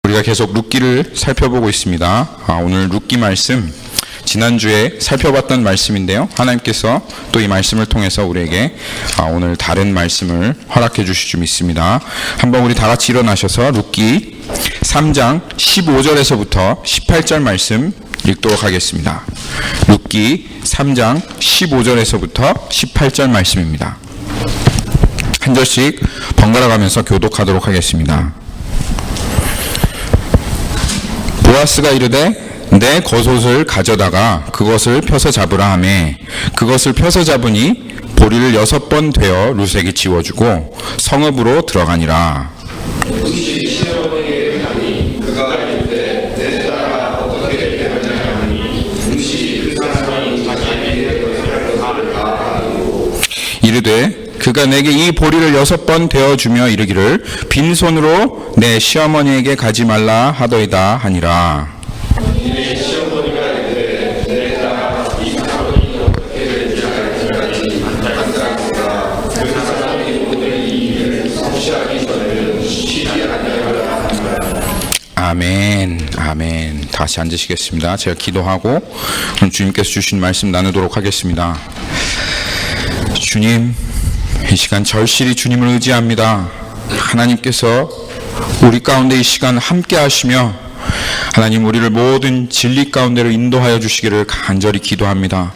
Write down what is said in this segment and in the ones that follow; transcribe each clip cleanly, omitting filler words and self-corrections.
우리가 계속 룻기를 살펴보고 있습니다. 오늘 룻기 말씀, 지난주에 살펴봤던 말씀인데요. 하나님께서 또 이 말씀을 통해서 우리에게 오늘 다른 말씀을 허락해 주실 줄 믿습니다. 한번 우리 다 같이 일어나셔서 룻기 3장 15절에서부터 18절 말씀 읽도록 하겠습니다. 룻기 3장 15절에서부터 18절 말씀입니다. 한 절씩 번갈아 가면서 교독하도록 하겠습니다. 보아스가 이르되 내 겉옷을 가져다가 그것을 펴서 잡으라 하매 그것을 펴서 잡으니 보리를 6번 되어 룻에게 지워주고 성읍으로 들어가니라. 이르되 그가 내게 이 보리를 6번 되어주며 이르기를 빈손으로 내 시어머니에게 가지 말라 하더이다 하니라. 아멘, 아멘. 다시 앉으시겠습니다. 제가 기도하고 주님께서 주신 말씀 나누도록 하겠습니다. 주님, 이 시간 절실히 주님을 의지합니다. 하나님께서 우리 가운데 이 시간 함께 하시며 하나님 우리를 모든 진리 가운데로 인도하여 주시기를 간절히 기도합니다.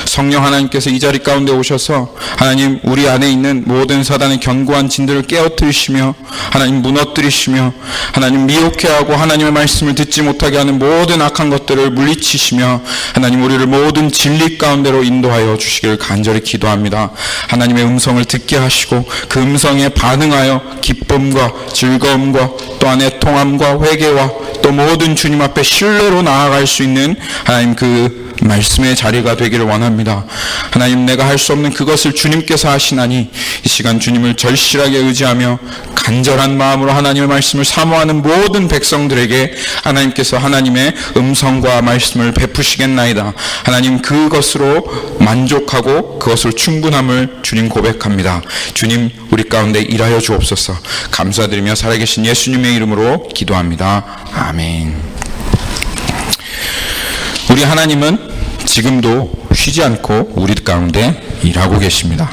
성령 하나님께서 이 자리 가운데 오셔서 하나님 우리 안에 있는 모든 사단의 견고한 진들을 깨어뜨리시며 하나님 무너뜨리시며 하나님 미혹해하고 하나님의 말씀을 듣지 못하게 하는 모든 악한 것들을 물리치시며 하나님 우리를 모든 진리 가운데로 인도하여 주시기를 간절히 기도합니다. 하나님의 음성을 듣게 하시고 그 음성에 반응하여 기쁨과 즐거움과 또한 애통함과 회개와 또 모든 주님 앞에 신뢰로 나아갈 수 있는 하나님 그 말씀의 자리가 되기를 원합니다. 하나님 내가 할 수 없는 그것을 주님께서 하시나니 이 시간 주님을 절실하게 의지하며 간절한 마음으로 하나님의 말씀을 사모하는 모든 백성들에게 하나님께서 하나님의 음성과 말씀을 베푸시겠나이다. 하나님 그것으로 만족하고 그것으로 충분함을 주님 고백합니다. 주님 우리 가운데 일하여 주옵소서. 감사드리며 살아계신 예수님의 이름으로 기도합니다. 아멘. 우리 하나님은 지금도 쉬지 않고 우리 가운데 일하고 계십니다.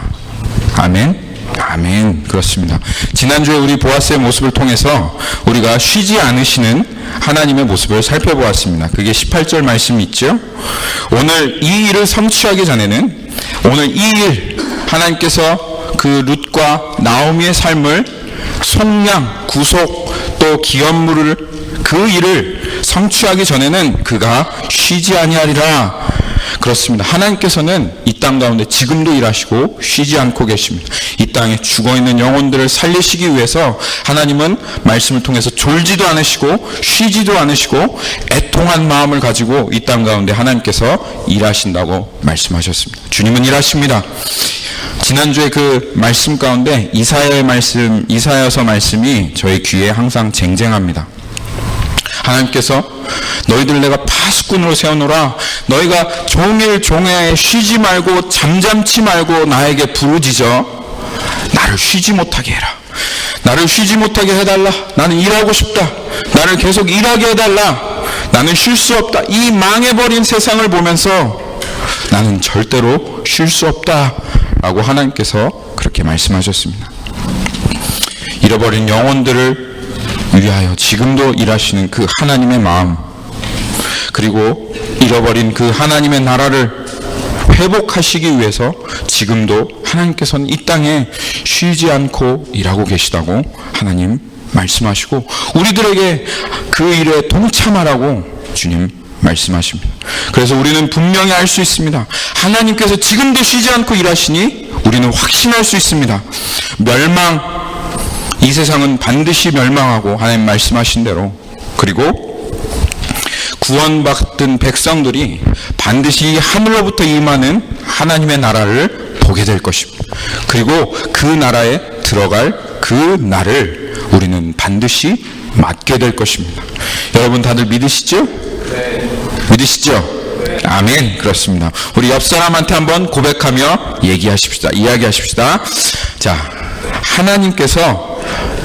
아멘. 아멘. 그렇습니다. 지난주에 우리 보아스의 모습을 통해서 우리가 쉬지 않으시는 하나님의 모습을 살펴보았습니다. 그게 18절 말씀이 있죠. 오늘 이 일을 성취하기 전에는 오늘 이 일 하나님께서 그 룻과 나오미의 삶을 속량, 구속 또 기업물을 그 일을 성취하기 전에는 그가 쉬지 아니하리라. 그렇습니다. 하나님께서는 이 땅 가운데 지금도 일하시고 쉬지 않고 계십니다. 이 땅에 죽어있는 영혼들을 살리시기 위해서 하나님은 말씀을 통해서 졸지도 않으시고 쉬지도 않으시고 애통한 마음을 가지고 이 땅 가운데 하나님께서 일하신다고 말씀하셨습니다. 주님은 일하십니다. 지난주에 그 말씀 가운데 이사야서 말씀이 저희 귀에 항상 쟁쟁합니다. 하나님께서 너희들 내가 파수꾼으로 세워놓으라. 너희가 종일 종야에 쉬지 말고 잠잠치 말고 나에게 부르짖어 나를 쉬지 못하게 해라. 나를 쉬지 못하게 해달라. 나는 일하고 싶다. 나를 계속 일하게 해달라. 나는 쉴 수 없다. 이 망해버린 세상을 보면서 나는 절대로 쉴 수 없다 라고 하나님께서 그렇게 말씀하셨습니다. 잃어버린 영혼들을 위하여 지금도 일하시는 그 하나님의 마음, 그리고 잃어버린 그 하나님의 나라를 회복하시기 위해서 지금도 하나님께서는 이 땅에 쉬지 않고 일하고 계시다고 하나님 말씀하시고 우리들에게 그 일에 동참하라고 주님 말씀하십니다. 그래서 우리는 분명히 알 수 있습니다. 하나님께서 지금도 쉬지 않고 일하시니 우리는 확신할 수 있습니다. 이 세상은 반드시 멸망하고 하나님 말씀하신 대로, 그리고 구원받은 백성들이 반드시 하늘로부터 임하는 하나님의 나라를 보게 될 것입니다. 그리고 그 나라에 들어갈 그 날을 우리는 반드시 맞게 될 것입니다. 여러분 다들 믿으시죠? 네. 믿으시죠? 네. 아멘. 그렇습니다. 우리 옆 사람한테 한번 고백하며 이야기하십시다. 자, 하나님께서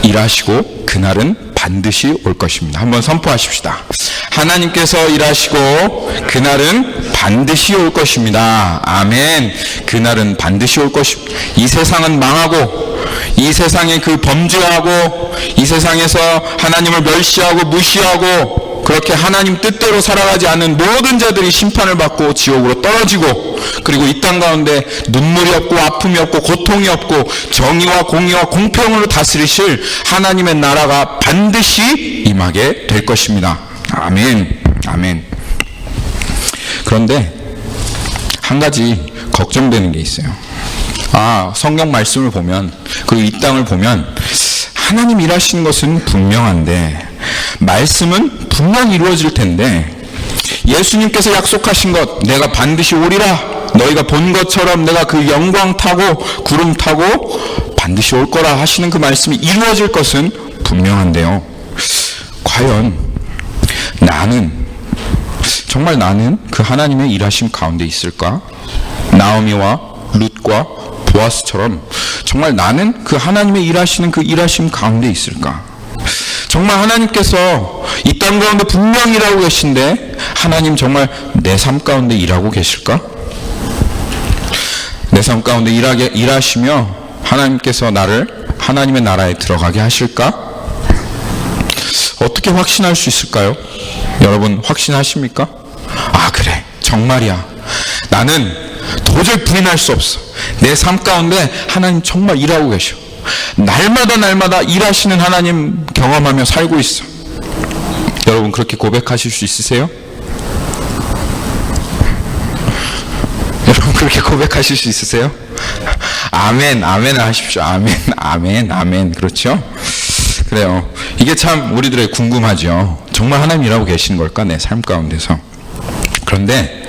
일하시고 그날은 반드시 올 것입니다. 한번 선포하십시다. 하나님께서 일하시고 그날은 반드시 올 것입니다. 아멘. 그날은 반드시 올 것입니다. 이 세상은 망하고 이 세상에 그 범죄하고 이 세상에서 하나님을 멸시하고 무시하고 그렇게 하나님 뜻대로 살아가지 않는 모든 자들이 심판을 받고 지옥으로 떨어지고, 그리고 이 땅 가운데 눈물이 없고 아픔이 없고 고통이 없고 정의와 공의와 공평으로 다스리실 하나님의 나라가 반드시 임하게 될 것입니다. 아멘. 아멘. 그런데 한 가지 걱정되는 게 있어요. 성경 말씀을 보면, 그리고 이 땅을 보면 하나님 일하시는 것은 분명한데, 말씀은 분명히 이루어질 텐데, 예수님께서 약속하신 것, 내가 반드시 오리라, 너희가 본 것처럼 내가 그 영광 타고 구름 타고 반드시 올 거라 하시는 그 말씀이 이루어질 것은 분명한데요, 과연 정말 나는 그 하나님의 일하심 가운데 있을까? 나오미와 룻과 보아스처럼 정말 나는 그 하나님의 일하시는 그 일하심 가운데 있을까? 정말 하나님께서 이 땅 가운데 분명히 일하고 계신데, 하나님 정말 내 삶 가운데 일하고 계실까? 내 삶 가운데 일하시며 하나님께서 나를 하나님의 나라에 들어가게 하실까? 어떻게 확신할 수 있을까요? 여러분 확신하십니까? 그래, 정말이야. 나는 도저히 부인할 수 없어. 내 삶 가운데 하나님 정말 일하고 계셔. 날마다 일하시는 하나님 경험하며 살고 있어. 여러분 그렇게 고백하실 수 있으세요? 여러분 그렇게 고백하실 수 있으세요? 아멘, 아멘 하십시오. 아멘, 아멘, 아멘. 그렇죠? 그래요. 이게 참 우리들의 궁금하죠. 정말 하나님 일하고 계시는 걸까? 내 삶 가운데서. 그런데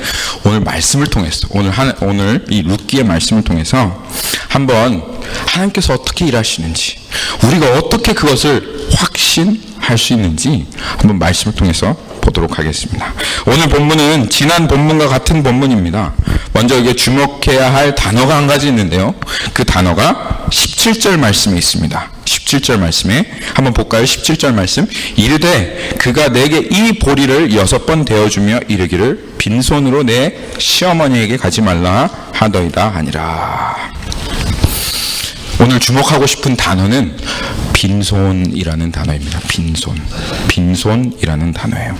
오늘 말씀을 통해서, 오늘 이 룻기의 말씀을 통해서 한번 하나님께서 어떻게 일하시는지, 우리가 어떻게 그것을 확신할 수 있는지 한번 말씀을 통해서 보도록 하겠습니다. 오늘 본문은 지난 본문과 같은 본문입니다. 먼저 이게 주목해야 할 단어가 한 가지 있는데요, 그 단어가 17절 말씀에 있습니다. 17절 말씀에 한번 볼까요? 17절 말씀. 이르되 그가 내게 이 보리를 6번 대어주며 이르기를 빈손으로 내 시어머니에게 가지 말라 하더이다 하니라. 오늘 주목하고 싶은 단어는 빈손이라는 단어입니다. 빈손이라는 단어예요.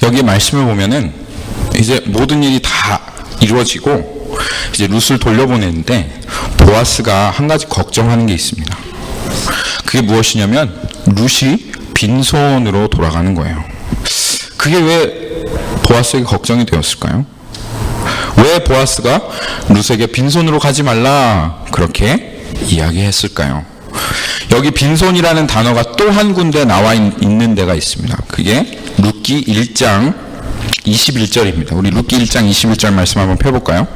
여기 말씀을 보면은 이제 모든 일이 다 이루어지고 이제 룻을 돌려보내는데, 보아스가 한 가지 걱정하는 게 있습니다. 그게 무엇이냐면 룻이 빈손으로 돌아가는 거예요. 그게 왜 보아스에게 걱정이 되었을까요? 왜 보아스가 룻에게 빈손으로 가지 말라 그렇게 이야기했을까요? 여기 빈손이라는 단어가 또 한 군데 나와 있는 데가 있습니다. 그게 룻기 1장 21절입니다. 우리 룻기 1장 21절 말씀 한번 펴볼까요?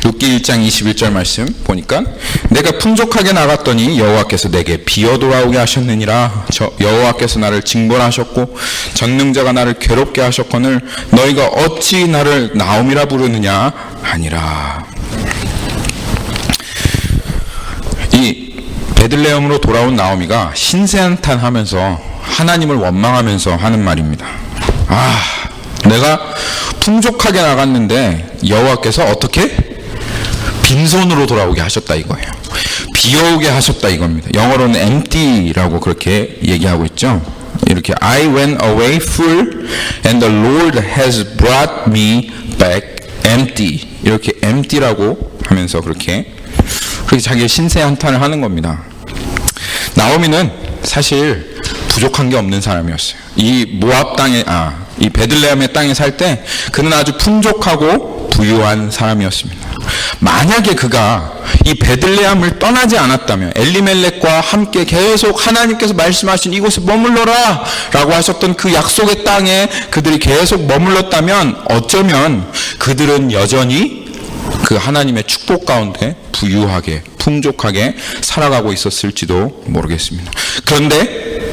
룻기 1장 21절 말씀 보니까, 내가 풍족하게 나갔더니 여호와께서 내게 비어 돌아오게 하셨느니라. 여호와께서 나를 징벌하셨고 전능자가 나를 괴롭게 하셨거늘 너희가 어찌 나를 나옴이라 부르느냐 하니라. 이 베들레헴으로 돌아온 나오미가 신세한탄하면서 하나님을 원망하면서 하는 말입니다. 내가 풍족하게 나갔는데 여호와께서 어떻게? 빈손으로 돌아오게 하셨다 이거예요. 비어오게 하셨다 이겁니다. 영어로는 empty라고 그렇게 얘기하고 있죠. 이렇게 I went away full and the Lord has brought me back empty. 이렇게 empty라고 하면서 그렇게 자기의 신세 한탄을 하는 겁니다. 나오미는 사실 부족한 게 없는 사람이었어요. 이 모압 땅에, 이 베들레헴의 땅에 살 때 그는 아주 풍족하고 부유한 사람이었습니다. 만약에 그가 이 베들레헴을 떠나지 않았다면, 엘리멜렉과 함께 계속 하나님께서 말씀하신 이곳에 머물러라 라고 하셨던 그 약속의 땅에 그들이 계속 머물렀다면, 어쩌면 그들은 여전히 그 하나님의 축복 가운데 부유하게 풍족하게 살아가고 있었을지도 모르겠습니다. 그런데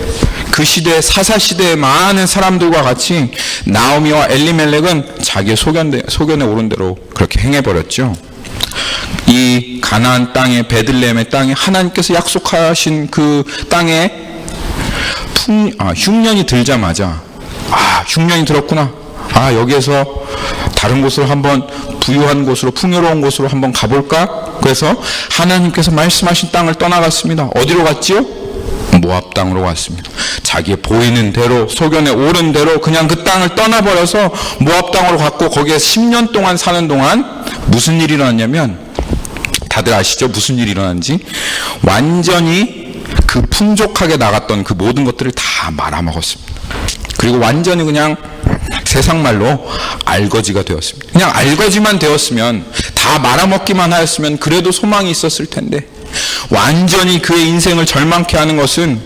그 시대 사사시대의 많은 사람들과 같이 나오미와 엘리멜렉은 자기의 소견에 오른 대로 그렇게 행해버렸죠. 이 가나안 땅에, 베들레헴의 땅에 하나님께서 약속하신 그 땅에 흉년이 들자마자 흉년이 들었구나. 여기에서 다른 곳으로 한번 부유한 곳으로, 풍요로운 곳으로 한번 가볼까? 그래서 하나님께서 말씀하신 땅을 떠나갔습니다. 어디로 갔지요? 모압 땅으로 갔습니다. 자기의 보이는 대로, 소견에 오른 대로 그냥 그 땅을 떠나버려서 모압 땅으로 갔고, 거기에 10년 동안 사는 동안 무슨 일이 일어났냐면, 다들 아시죠? 무슨 일이 일어났는지? 완전히 그 풍족하게 나갔던 그 모든 것들을 다 말아먹었습니다. 그리고 완전히 그냥 세상 말로 알거지가 되었습니다. 그냥 알거지만 되었으면, 다 말아먹기만 하였으면 그래도 소망이 있었을 텐데, 완전히 그의 인생을 절망케 하는 것은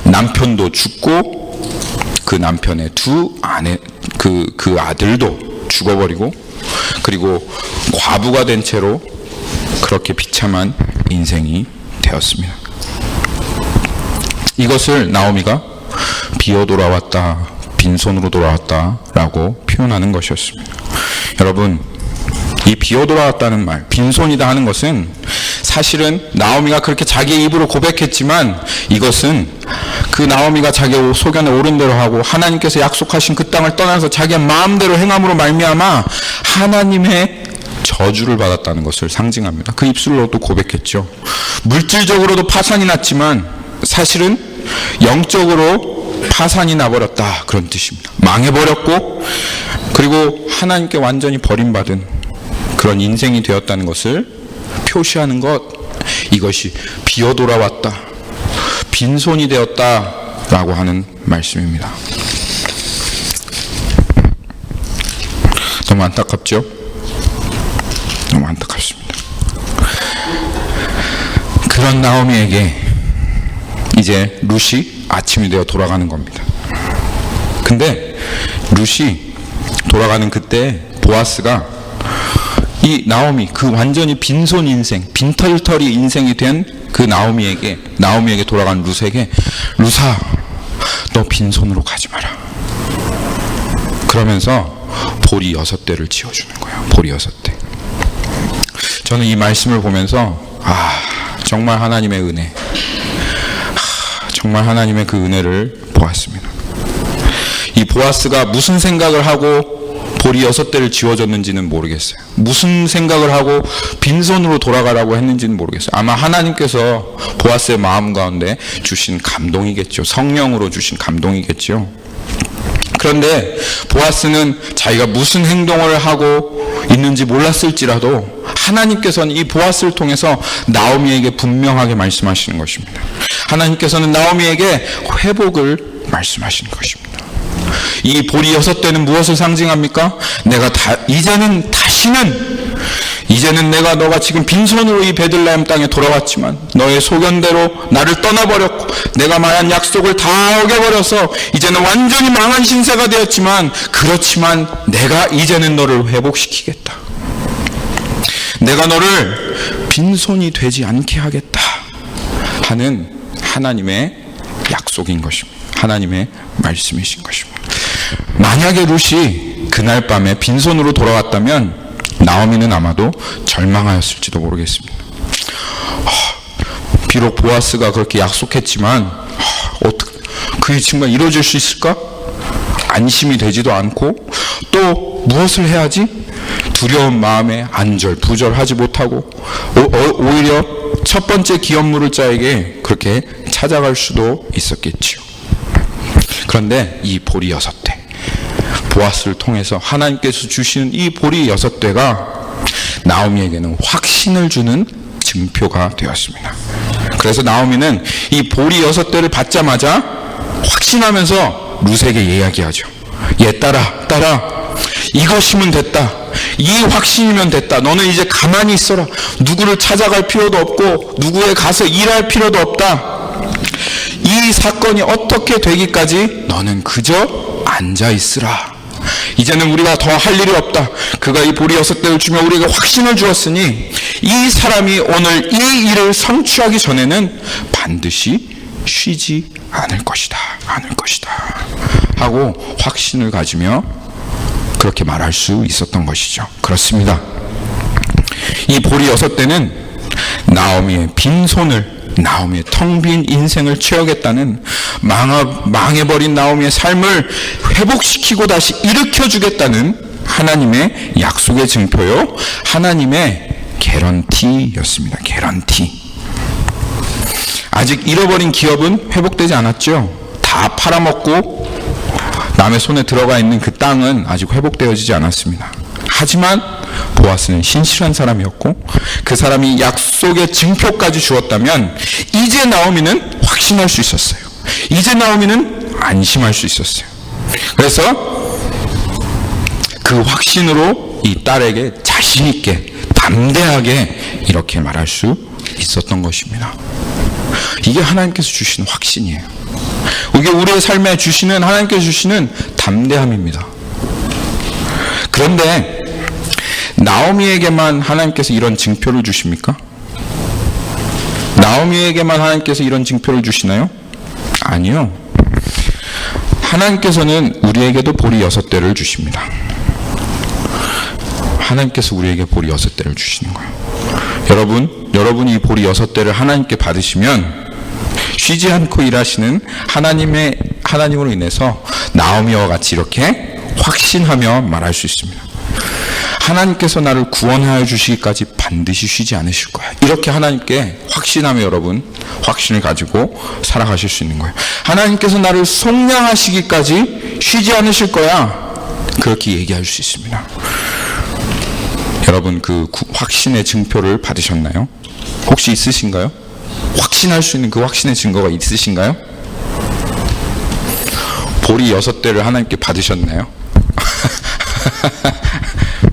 남편도 죽고 그 남편의 두 아내, 그 아들도 죽어버리고, 그리고 과부가 된 채로 그렇게 비참한 인생이 되었습니다. 이것을 나오미가 비어 돌아왔다, 빈손으로 돌아왔다 라고 표현하는 것이었습니다. 여러분, 이 비어 돌아왔다는 말, 빈손이다 하는 것은 사실은 나오미가 그렇게 자기 입으로 고백했지만, 이것은 그 나오미가 자기 소견에 오른 대로 하고 하나님께서 약속하신 그 땅을 떠나서 자기의 마음대로 행함으로 말미암아 하나님의 저주를 받았다는 것을 상징합니다. 그 입술로도 고백했죠. 물질적으로도 파산이 났지만 사실은 영적으로 파산이 나버렸다, 그런 뜻입니다. 망해버렸고, 그리고 하나님께 완전히 버림받은 그런 인생이 되었다는 것을 표시하는 것, 이것이 비어 돌아왔다, 빈손이 되었다 라고 하는 말씀입니다. 너무 안타깝죠? 너무 안타깝습니다. 그런 나오미에게 이제 룻이 아침이 되어 돌아가는 겁니다. 근데 룻이 돌아가는 그때 보아스가 이 나오미, 그 완전히 빈손 인생, 빈털터리 인생이 된 그 나오미에게 돌아간 룻에게, 룻아, 너 빈손으로 가지 마라, 그러면서 보리 6대를 지어주는 거예요. 보리 6대. 저는 이 말씀을 보면서 정말 하나님의 은혜, 정말 하나님의 그 은혜를 보았습니다. 이 보아스가 무슨 생각을 하고 보리 6대를 지어줬는지는 모르겠어요. 무슨 생각을 하고 빈손으로 돌아가라고 했는지는 모르겠어요. 아마 하나님께서 보아스의 마음 가운데 주신 감동이겠죠. 성령으로 주신 감동이겠죠. 그런데 보아스는 자기가 무슨 행동을 하고 있는지 몰랐을지라도 하나님께서는 이 보아스를 통해서 나오미에게 분명하게 말씀하시는 것입니다. 하나님께서는 나오미에게 회복을 말씀하시는 것입니다. 이 보리 6대는 무엇을 상징합니까? 이제는 내가 너가 지금 빈손으로 이 베들레헴 땅에 돌아왔지만, 너의 소견대로 나를 떠나버렸고 내가 말한 약속을 다 어겨버려서 이제는 완전히 망한 신세가 되었지만, 그렇지만 내가 이제는 너를 회복시키겠다, 내가 너를 빈손이 되지 않게 하겠다 하는 하나님의 약속인 것입니다. 하나님의 말씀이신 것입니다. 만약에 룻이 그날 밤에 빈손으로 돌아왔다면 나오미는 아마도 절망하였을지도 모르겠습니다. 비록 보아스가 그렇게 약속했지만 그게 정말 이루어질 수 있을까? 안심이 되지도 않고, 또 무엇을 해야지? 두려운 마음에 안절부절하지 못하고 오히려 첫 번째 기업 물을 자에게 그렇게 찾아갈 수도 있었겠지요. 그런데 이 보리 6대, 보아스를 통해서 하나님께서 주시는 이 보리 6대가 나오미에게는 확신을 주는 증표가 되었습니다. 그래서 나오미는 이 보리 6대를 받자마자 확신하면서 룻에게 이야기하죠. 얘 딸아, 이것이면 됐다. 이 확신이면 됐다. 너는 이제 가만히 있어라. 누구를 찾아갈 필요도 없고 누구에 가서 일할 필요도 없다. 이 사건이 어떻게 되기까지 너는 그저 앉아있으라. 이제는 우리가 더 할 일이 없다. 그가 이 보리 6대를 주며 우리에게 확신을 주었으니 이 사람이 오늘 이 일을 성취하기 전에는 반드시 쉬지 않을 것이다. 않을 것이다. 하고 확신을 가지며 그렇게 말할 수 있었던 것이죠. 그렇습니다. 이 보리 6대는 나오미의 빈손을, 나오미의 텅 빈 인생을 채우겠다는 망해버린 나오미의 삶을 회복시키고 다시 일으켜주겠다는 하나님의 약속의 증표요, 하나님의 개런티였습니다. 개런티. 아직 잃어버린 기업은 회복되지 않았죠. 다 팔아먹고 남의 손에 들어가 있는 그 땅은 아직 회복되어지지 않았습니다. 하지만 보아스는 신실한 사람이었고 그 사람이 약속의 증표까지 주었다면 이제 나오미는 확신할 수 있었어요. 이제 나오미는 안심할 수 있었어요. 그래서 그 확신으로 이 딸에게 자신 있게 담대하게 이렇게 말할 수 있었던 것입니다. 이게 하나님께서 주시는 확신이에요. 이게 우리의 삶에 주시는, 하나님께서 주시는 담대함입니다. 그런데 나오미에게만 하나님께서 이런 증표를 주십니까? 나오미에게만 하나님께서 이런 증표를 주시나요? 아니요. 하나님께서는 우리에게도 보리 6대를 주십니다. 하나님께서 우리에게 보리 6대를 주시는 거예요. 여러분이 이 보리 6대를 하나님께 받으시면 쉬지 않고 일하시는 하나님으로 인해서 나오미와 같이 이렇게 확신하며 말할 수 있습니다. 하나님께서 나를 구원하여 주시기까지 반드시 쉬지 않으실 거야. 이렇게 하나님께 확신하며 여러분 확신을 가지고 살아가실 수 있는 거예요. 하나님께서 나를 속량하시기까지 쉬지 않으실 거야. 그렇게 얘기할 수 있습니다. 여러분 그 확신의 증표를 받으셨나요? 혹시 있으신가요? 확신할 수 있는 그 확신의 증거가 있으신가요? 보리 6대를 하나님께 받으셨나요?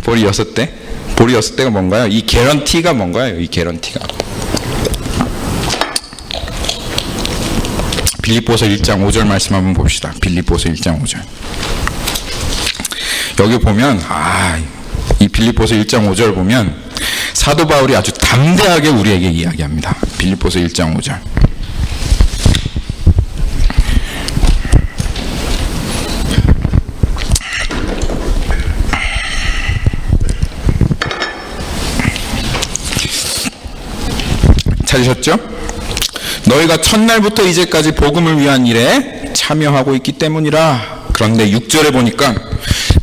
보리 6대? 보리 6대가 뭔가요? 이 개런티가 뭔가요? 이 개런티가 빌립보서 1장 5절 말씀 한번 봅시다. 빌립보서 1장 5절. 여기 보면 이 빌립보서 1장 5절 보면 사도 바울이 아주 담대하게 우리에게 이야기합니다. 빌립보서 1장 5절. 찾으셨죠? 너희가 첫날부터 이제까지 복음을 위한 일에 참여하고 있기 때문이라. 그런데 6절에 보니까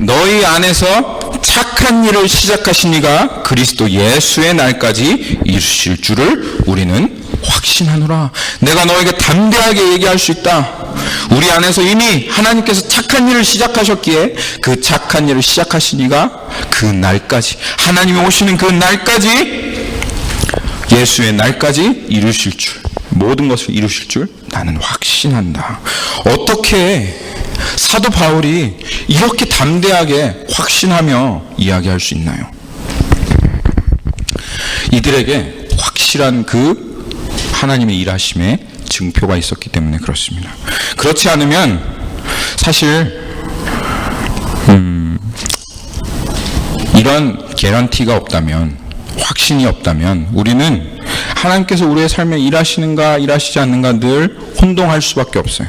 너희 안에서 착한 일을 시작하신 이가 그리스도 예수의 날까지 이루실 줄을 우리는 확신하노라. 내가 너에게 담대하게 얘기할 수 있다. 우리 안에서 이미 하나님께서 착한 일을 시작하셨기에 그 착한 일을 시작하신 이가 그 날까지, 하나님이 오시는 그 날까지, 예수의 날까지 이루실 줄, 모든 것을 이루실 줄 나는 확신한다. 어떻게 사도 바울이 이렇게 담대하게 확신하며 이야기할 수 있나요? 이들에게 확실한 그 하나님의 일하심의 증표가 있었기 때문에 그렇습니다. 그렇지 않으면 사실 이런 개런티가 없다면, 확신이 없다면 우리는 하나님께서 우리의 삶에 일하시는가 일하시지 않는가 늘 혼동할 수밖에 없어요.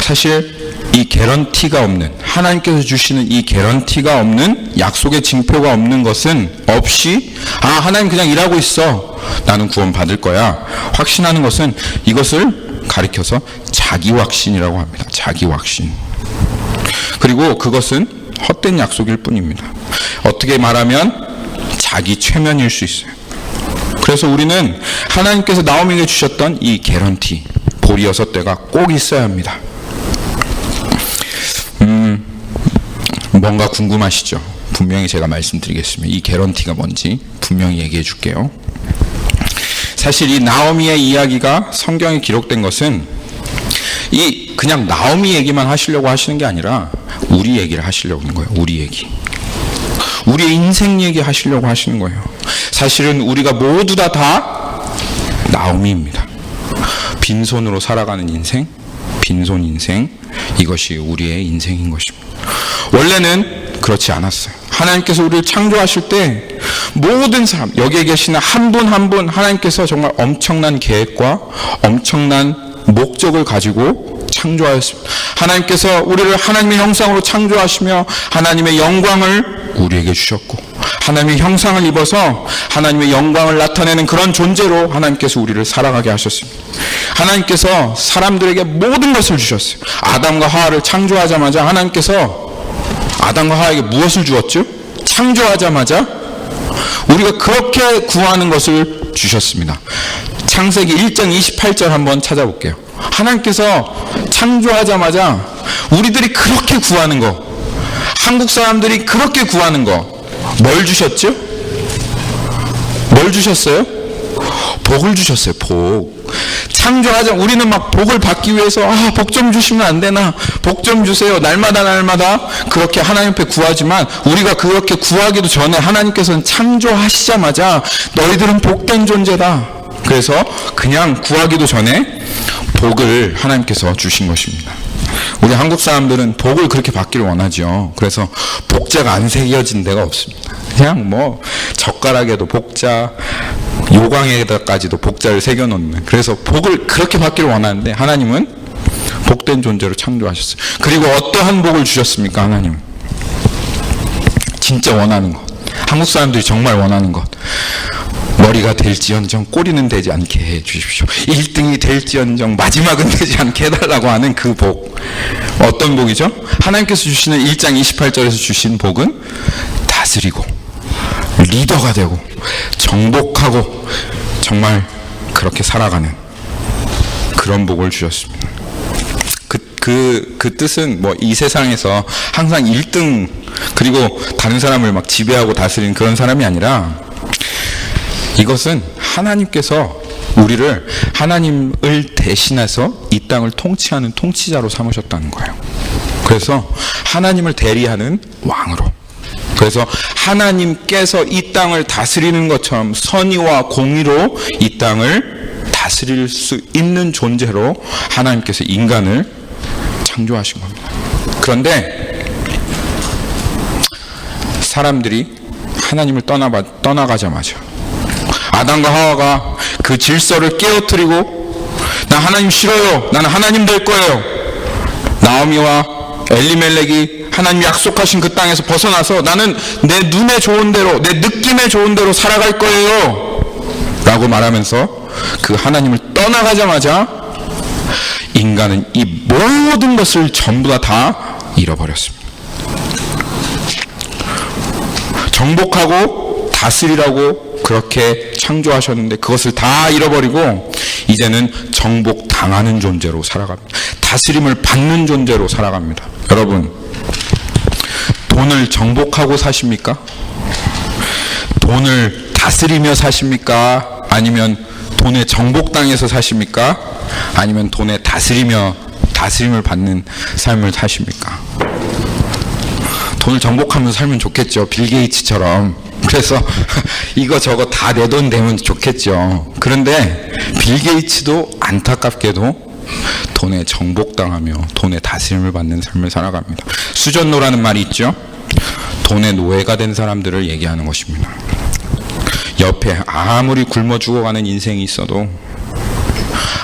사실 이 개런티가 없는, 하나님께서 주시는 이 개런티가 없는, 약속의 징표가 없는 것은 없이 하나님 그냥 일하고 있어, 나는 구원 받을 거야, 확신하는 것은, 이것을 가리켜서 자기 확신이라고 합니다. 자기 확신. 그리고 그것은 헛된 약속일 뿐입니다. 어떻게 말하면 자기 최면일 수 있어요. 그래서 우리는 하나님께서 나오미에게 주셨던 이 개런티, 보리 6대가 꼭 있어야 합니다. 뭔가 궁금하시죠? 분명히 제가 말씀드리겠습니다. 이 개런티가 뭔지 분명히 얘기해 줄게요. 사실 이 나오미의 이야기가 성경에 기록된 것은 그냥 나오미 얘기만 하시려고 하시는 게 아니라 우리 얘기를 하시려고 하는 거예요. 우리 얘기. 우리의 인생 얘기 하시려고 하시는 거예요. 사실은 우리가 모두 다 나오미입니다. 빈손으로 살아가는 인생, 빈손 인생, 이것이 우리의 인생인 것입니다. 원래는 그렇지 않았어요. 하나님께서 우리를 창조하실 때 모든 사람, 여기에 계시는 한 분 한 분 하나님께서 정말 엄청난 계획과 엄청난 목적을 가지고 창조하였습니다. 하나님께서 우리를 하나님의 형상으로 창조하시며 하나님의 영광을 우리에게 주셨고, 하나님의 형상을 입어서 하나님의 영광을 나타내는 그런 존재로 하나님께서 우리를 살아가게 하셨습니다. 하나님께서 사람들에게 모든 것을 주셨어요. 아담과 하와를 창조하자마자 하나님께서 아담과 하와에게 무엇을 주었죠? 창조하자마자 우리가 그렇게 구하는 것을 주셨습니다. 창세기 1장 28절 한번 찾아볼게요. 하나님께서 창조하자마자 우리들이 그렇게 구하는 거, 한국 사람들이 그렇게 구하는 거, 뭘 주셨죠? 뭘 주셨어요? 복을 주셨어요. 복. 창조하자, 우리는 막 복을 받기 위해서 복 좀 주시면 안 되나, 복 좀 주세요, 날마다 그렇게 하나님 앞에 구하지만, 우리가 그렇게 구하기도 전에 하나님께서는 창조하시자마자 너희들은 복된 존재다, 그래서 그냥 구하기도 전에 복을 하나님께서 주신 것입니다. 우리 한국 사람들은 복을 그렇게 받기를 원하죠. 그래서 복자가 안 새겨진 데가 없습니다. 그냥 뭐 젓가락에도 복자, 요강에다까지도 복자를 새겨놓는, 그래서 복을 그렇게 받기를 원하는데 하나님은 복된 존재로 창조하셨어요. 그리고 어떠한 복을 주셨습니까? 하나님 진짜 원하는 것, 한국 사람들이 정말 원하는 것, 머리가 될지언정 꼬리는 되지 않게 해주십시오. 1등이 될지언정 마지막은 되지 않게 해달라고 하는 그 복. 어떤 복이죠? 하나님께서 주시는 1장 28절에서 주신 복은 다스리고 리더가 되고 정복하고 정말 그렇게 살아가는 그런 복을 주셨습니다. 그 뜻은 뭐 이 세상에서 항상 1등 그리고 다른 사람을 막 지배하고 다스리는 그런 사람이 아니라, 이것은 하나님께서 우리를 하나님을 대신해서 이 땅을 통치하는 통치자로 삼으셨다는 거예요. 그래서 하나님을 대리하는 왕으로, 그래서 하나님께서 이 땅을 다스리는 것처럼 선의와 공의로 이 땅을 다스릴 수 있는 존재로 하나님께서 인간을 창조하신 겁니다. 그런데 사람들이 하나님을 떠나가자마자 아담과 하와가 그 질서를 깨어뜨리고, 나 하나님 싫어요, 나는 하나님 될 거예요, 나오미와 엘리멜렉이 하나님 약속하신 그 땅에서 벗어나서 나는 내 눈에 좋은 대로, 내 느낌에 좋은 대로 살아갈 거예요 라고 말하면서 그 하나님을 떠나가자마자 인간은 이 모든 것을 전부 다 잃어버렸습니다. 정복하고 다스리라고 그렇게 창조하셨는데 그것을 다 잃어버리고 이제는 정복당하는 존재로 살아갑니다. 다스림을 받는 존재로 살아갑니다. 여러분, 돈을 정복하고 사십니까? 돈을 다스리며 사십니까? 아니면 돈에 정복당해서 사십니까? 아니면 돈에 다스림을 받는 삶을 사십니까? 돈을 정복하면서 살면 좋겠죠. 빌 게이츠처럼. 그래서 이거 저거 다 내 돈 되면 좋겠죠. 그런데 빌 게이츠도 안타깝게도 돈에 정복당하며 돈에 다스림을 받는 삶을 살아갑니다. 수전노라는 말이 있죠. 돈의 노예가 된 사람들을 얘기하는 것입니다. 옆에 아무리 굶어 죽어가는 인생이 있어도,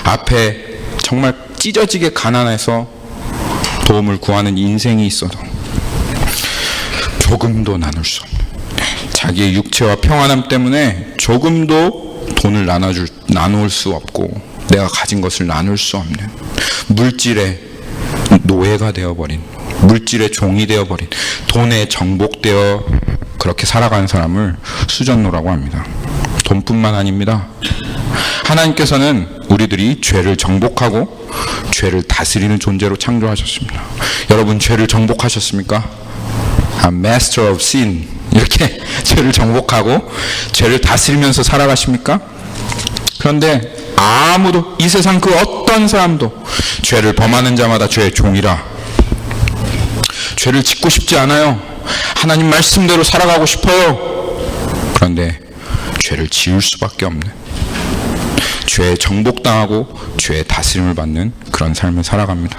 앞에 정말 찢어지게 가난해서 도움을 구하는 인생이 있어도 조금도 나눌 수 없는, 자기의 육체와 평안함 때문에 조금도 돈을 나눌 수 없고 내가 가진 것을 나눌 수 없는 물질의 노예가 되어버린, 물질의 종이 되어버린, 돈에 정복되어 그렇게 살아가는 사람을 수전노라고 합니다. 돈뿐만 아닙니다. 하나님께서는 우리들이 죄를 정복하고 죄를 다스리는 존재로 창조하셨습니다. 여러분, 죄를 정복하셨습니까? Master of Sin, 이렇게 죄를 정복하고 죄를 다스리면서 살아가십니까? 그런데 아무도, 이 세상 그 어떤 사람도 죄를 범하는 자마다 죄의 종이라, 죄를 짓고 싶지 않아요, 하나님 말씀대로 살아가고 싶어요, 그런데 죄를 지을 수밖에 없는, 죄에 정복당하고 죄의 다스림을 받는 그런 삶을 살아갑니다.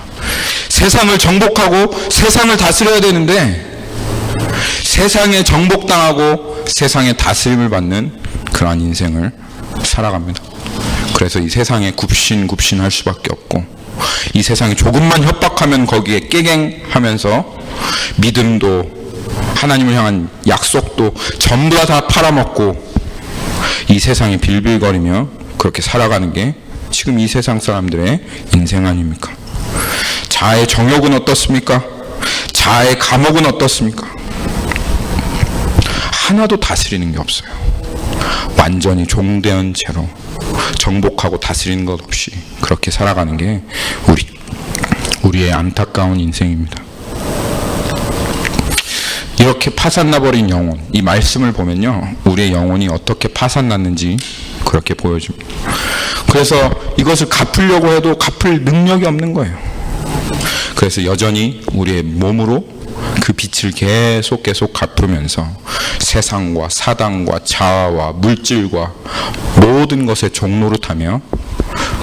세상을 정복하고 세상을 다스려야 되는데 세상에 정복당하고 세상에 다스림을 받는 그러한 인생을 살아갑니다. 그래서 이 세상에 굽신굽신할 수밖에 없고, 이 세상이 조금만 협박하면 거기에 깨갱하면서 믿음도 하나님을 향한 약속도 전부 다 팔아먹고 이 세상에 빌빌거리며 그렇게 살아가는 게 지금 이 세상 사람들의 인생 아닙니까? 자아의 정욕은 어떻습니까? 자아의 감옥은 어떻습니까? 하나도 다스리는 게 없어요. 완전히 종된 채로 정복하고 다스리는 것 없이 그렇게 살아가는 게 우리의 안타까운 인생입니다. 이렇게 파산나버린 영혼, 이 말씀을 보면요, 우리의 영혼이 어떻게 파산났는지 그렇게 보여줍니다. 그래서 이것을 갚으려고 해도 갚을 능력이 없는 거예요. 그래서 여전히 우리의 몸으로 그 빛을 계속 갚으면서 세상과 사단과 자아와 물질과 모든 것의 종노릇하며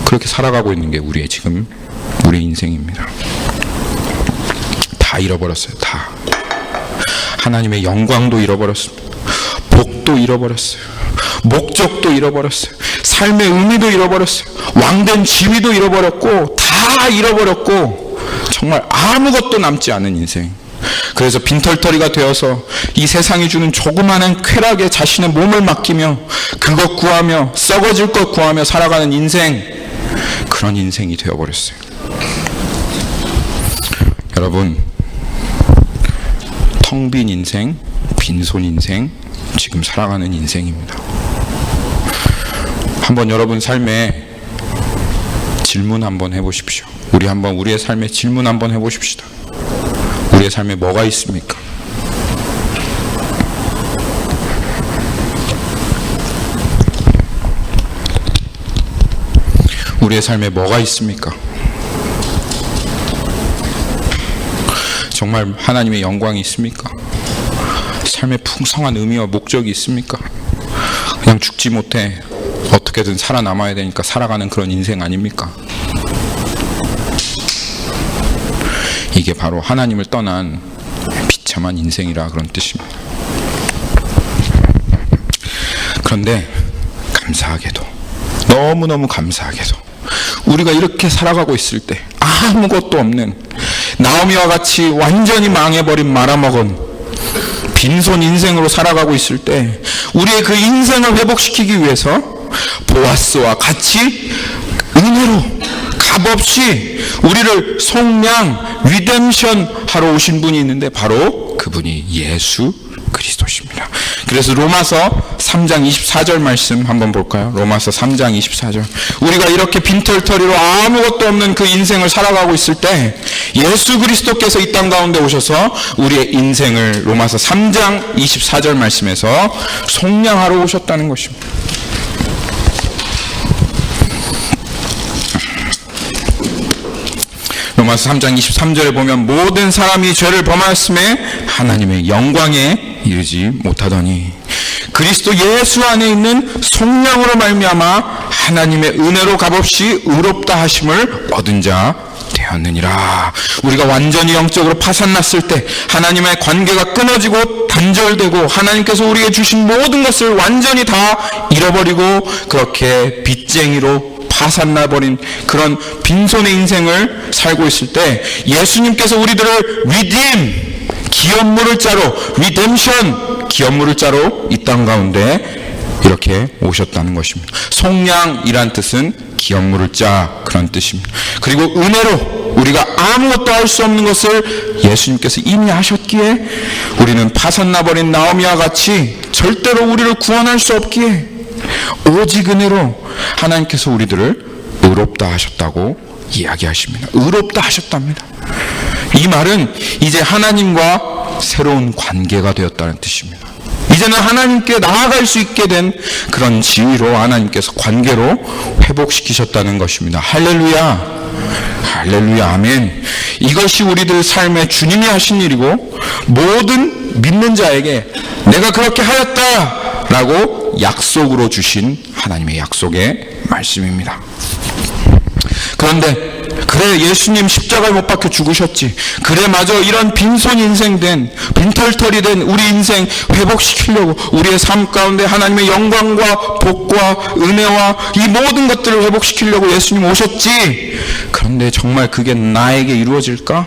그렇게 살아가고 있는 게 우리의 인생입니다. 다 잃어버렸어요. 다. 하나님의 영광도 잃어버렸습니다. 복도 잃어버렸어요. 목적도 잃어버렸어요. 삶의 의미도 잃어버렸어요. 왕된 지위도 잃어버렸고, 다 잃어버렸고, 정말 아무것도 남지 않은 인생. 그래서 빈털터리가 되어서 이 세상이 주는 조그마한 쾌락에 자신의 몸을 맡기며 그것 구하며 썩어질 것 구하며 살아가는 인생, 그런 인생이 되어버렸어요. 여러분, 텅 빈 인생, 빈손 인생, 지금 살아가는 인생입니다. 한번 여러분 삶에 질문 한번 해보십시오. 우리 한번 우리의 삶에 질문 한번 해보십시다. 우리의 삶에 뭐가 있습니까? 우리의 삶에 뭐가 있습니까? 정말 하나님의 영광이 있습니까? 삶의 풍성한 의미와 목적이 있습니까? 그냥 죽지 못해 어떻게든 살아남아야 되니까 살아가는 그런 인생 아닙니까? 이게 바로 하나님을 떠난 비참한 인생이라 그런 뜻입니다. 그런데 감사하게도, 너무너무 감사하게도 우리가 이렇게 살아가고 있을 때 아무것도 없는, 나오미와 같이 완전히 망해버린 말아먹은 빈손 인생으로 살아가고 있을 때 우리의 그 인생을 회복시키기 위해서 보아스와 같이 은혜로 값없이 우리를 속량, 리뎀션 하러 오신 분이 있는데 바로 그분이 예수 그리스도십니다. 그래서 로마서 3장 24절 말씀 한번 볼까요? 로마서 3장 24절. 우리가 이렇게 빈털터리로 아무것도 없는 그 인생을 살아가고 있을 때 예수 그리스도께서 이 땅 가운데 오셔서 우리의 인생을 로마서 3장 24절 말씀에서 속량하러 오셨다는 것입니다. 로마서 3장 23절에 보면 모든 사람이 죄를 범하였음에 하나님의 영광에 이르지 못하더니 그리스도 예수 안에 있는 속량으로 말미암아 하나님의 은혜로 값없이 의롭다 하심을 얻은 자 되었느니라. 우리가 완전히 영적으로 파산났을 때 하나님의 관계가 끊어지고 단절되고 하나님께서 우리에게 주신 모든 것을 완전히 다 잃어버리고 그렇게 빚쟁이로 파산나버린 그런 빈손의 인생을 살고 있을 때 예수님께서 우리들을 리딤, 기업물을 자로, 리뎀션, 기업물을 자로 이 땅 가운데 이렇게 오셨다는 것입니다. 속량이란 뜻은 기업물을 짜, 그런 뜻입니다. 그리고 은혜로 우리가 아무것도 할 수 없는 것을 예수님께서 이미 하셨기에 우리는 파산나버린 나오미와 같이 절대로 우리를 구원할 수 없기에 오직 은혜로 하나님께서 우리들을 의롭다 하셨다고 이야기하십니다. 의롭다 하셨답니다. 이 말은 이제 하나님과 새로운 관계가 되었다는 뜻입니다. 이제는 하나님께 나아갈 수 있게 된 그런 지위로 하나님께서 관계로 회복시키셨다는 것입니다. 할렐루야, 할렐루야, 아멘. 이것이 우리들 삶의 주님이 하신 일이고 모든 믿는 자에게 내가 그렇게 하였다 라고 약속으로 주신 하나님의 약속의 말씀입니다. 그런데 그 그래, 예수님 십자가에 못 박혀 죽으셨지. 그래, 맞아. 이런 빈손 인생 된, 빈털털이 된 우리 인생 회복시키려고 우리의 삶 가운데 하나님의 영광과 복과 은혜와 이 모든 것들을 회복시키려고 예수님 오셨지. 그런데 정말 그게 나에게 이루어질까?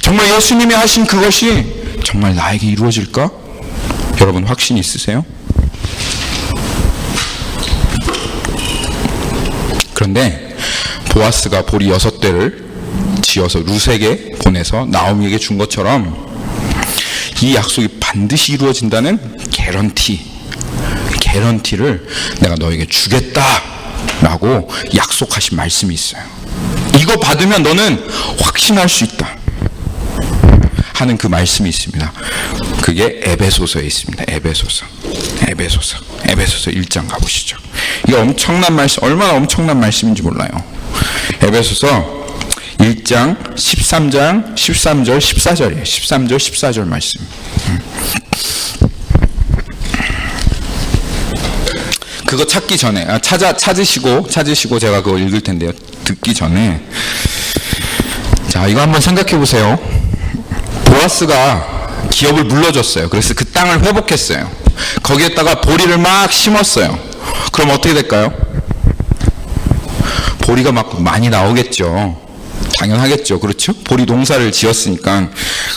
정말 예수님이 하신 그것이 정말 나에게 이루어질까? 여러분 확신 있으세요? 그런데 보아스가 보리 6대를 지어서 룻에게 보내서 나오미에게 준 것처럼 이 약속이 반드시 이루어진다는 개런티를 내가 너에게 주겠다라고 약속하신 말씀이 있어요. 이거 받으면 너는 확신할 수 있다 하는 그 말씀이 있습니다. 그게 에베소서에 있습니다. 에베소서 1장 가보시죠. 이게 엄청난 말씀, 얼마나 엄청난 말씀인지 몰라요. 에베소서 1장 13절 14절이에요. 13절 14절 말씀. 그거 찾기 전에 찾으시고 제가 그거 읽을 텐데요. 듣기 전에 자, 이거 한번 생각해 보세요. 보아스가 기업을 물려줬어요. 그래서 그 땅을 회복했어요. 거기에다가 보리를 막 심었어요. 그럼 어떻게 될까요? 보리가 막 많이 나오겠죠. 당연하겠죠. 그렇죠? 보리 농사를 지었으니까.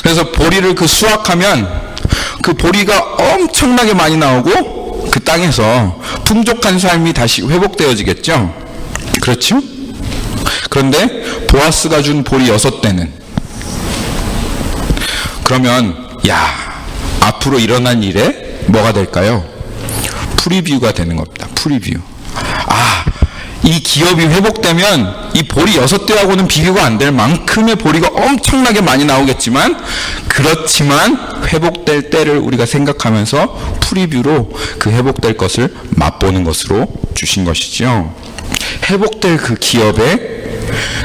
그래서 보리를 그 수확하면 그 보리가 엄청나게 많이 나오고 그 땅에서 풍족한 삶이 다시 회복되어지겠죠. 그렇죠? 그런데 보아스가 준 보리 6대는 그러면 앞으로 일어난 일에 뭐가 될까요? 프리뷰가 되는 겁니다. 프리뷰. 이 기업이 회복되면 이 보리 6대하고는 비교가 안 될 만큼의 보리가 엄청나게 많이 나오겠지만 그렇지만 회복될 때를 우리가 생각하면서 프리뷰로 그 회복될 것을 맛보는 것으로 주신 것이죠. 회복될 그 기업의